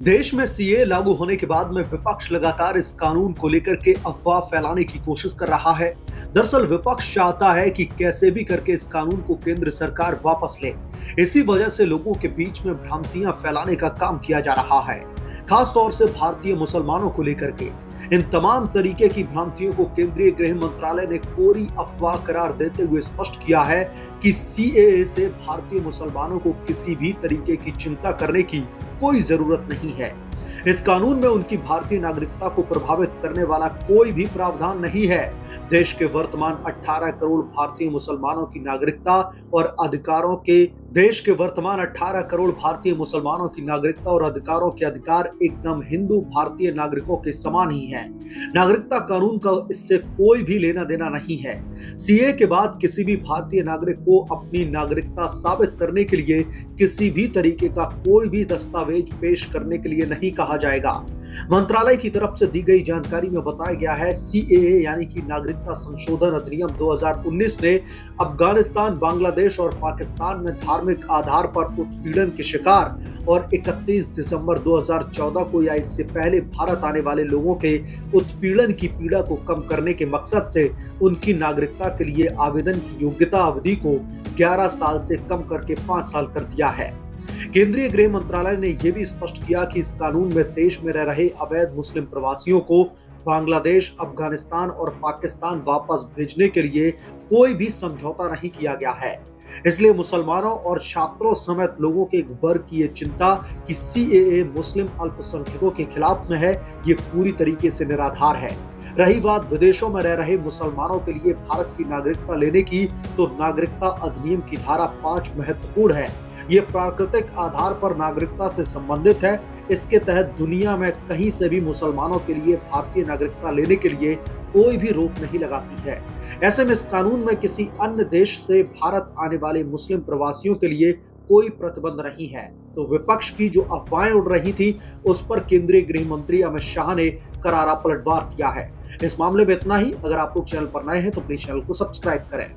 देश में सीए लागू होने के बाद में विपक्ष लगातार इस कानून को लेकर के अफवाह फैलाने की कोशिश कर रहा है। दरअसल विपक्ष चाहता है कि कैसे भी करके इस कानून को केंद्र सरकार वापस ले। इसी वजह से लोगों के बीच में भ्रांतियां फैलाने का काम किया जा रहा है, खास तौर से भारतीय मुसलमानों को लेकर के। इन तमाम तरीके की भ्रांतियों को केंद्रीय गृह मंत्रालय ने कोरी अफवाह करार देते हुए स्पष्ट किया है कि सीएए से भारतीय मुसलमानों को किसी भी तरीके की चिंता करने की कोई जरूरत नहीं है। इस कानून में उनकी भारतीय नागरिकता को प्रभावित करने वाला कोई भी प्रावधान नहीं है। देश के वर्तमान 18 करोड़ भारतीय मुसलमानों की नागरिकता और अधिकारों के अधिकार एकदम हिंदू भारतीय नागरिकों के समान ही है। नागरिकता कानून का इससे कोई भी लेना देना नहीं है। सीए के बाद किसी भी भारतीय नागरिक को अपनी नागरिकता साबित करने के लिए किसी भी तरीके का कोई भी दस्तावेज पेश करने के लिए नहीं कहा जाएगा। मंत्रालय की तरफ से दी गई जानकारी में बताया गया है, सीएए यानी कि नागरिकता संशोधन अधिनियम 2019 ने अफगानिस्तान, बांग्लादेश और पाकिस्तान में धार्मिक आधार पर उत्पीड़न के शिकार और 31 दिसंबर 2014 को या इससे पहले भारत आने वाले लोगों के उत्पीड़न की पीड़ा को कम करने के मकसद से उनकी नागरिकता के लिए आवेदन की योग्यता अवधि को 11 साल से कम करके 5 साल कर दिया है। केंद्रीय गृह मंत्रालय ने यह भी स्पष्ट किया कि इस कानून में देश में रह रहे अवैध मुस्लिम प्रवासियों को बांग्लादेश, अफगानिस्तान और पाकिस्तान वापस भेजने के लिए कोई भी समझौता नहीं किया गया है। इसलिए मुसलमानों और छात्रों समेत लोगों के एक वर्ग की ये चिंता कि सीएए मुस्लिम अल्पसंख्यकों के खिलाफ में है, ये पूरी तरीके से निराधार है। रही बात विदेशों में रह रहे मुसलमानों के लिए भारत की नागरिकता लेने की, तो नागरिकता अधिनियम की धारा 5 महत्वपूर्ण है। ये प्राकृतिक आधार पर नागरिकता से संबंधित है। इसके तहत दुनिया में कहीं से भी मुसलमानों के लिए भारतीय नागरिकता लेने के लिए कोई भी रोक नहीं लगाती है। ऐसे में इस कानून में किसी अन्य देश से भारत आने वाले मुस्लिम प्रवासियों के लिए कोई प्रतिबंध नहीं है। तो विपक्ष की जो अफवाहें उड़ रही थी, उस पर केंद्रीय गृह मंत्री अमित शाह ने करारा पलटवार किया है। इस मामले में इतना ही। अगर आप लोग चैनल पर नए हैं तो प्लीज चैनल को सब्सक्राइब करें।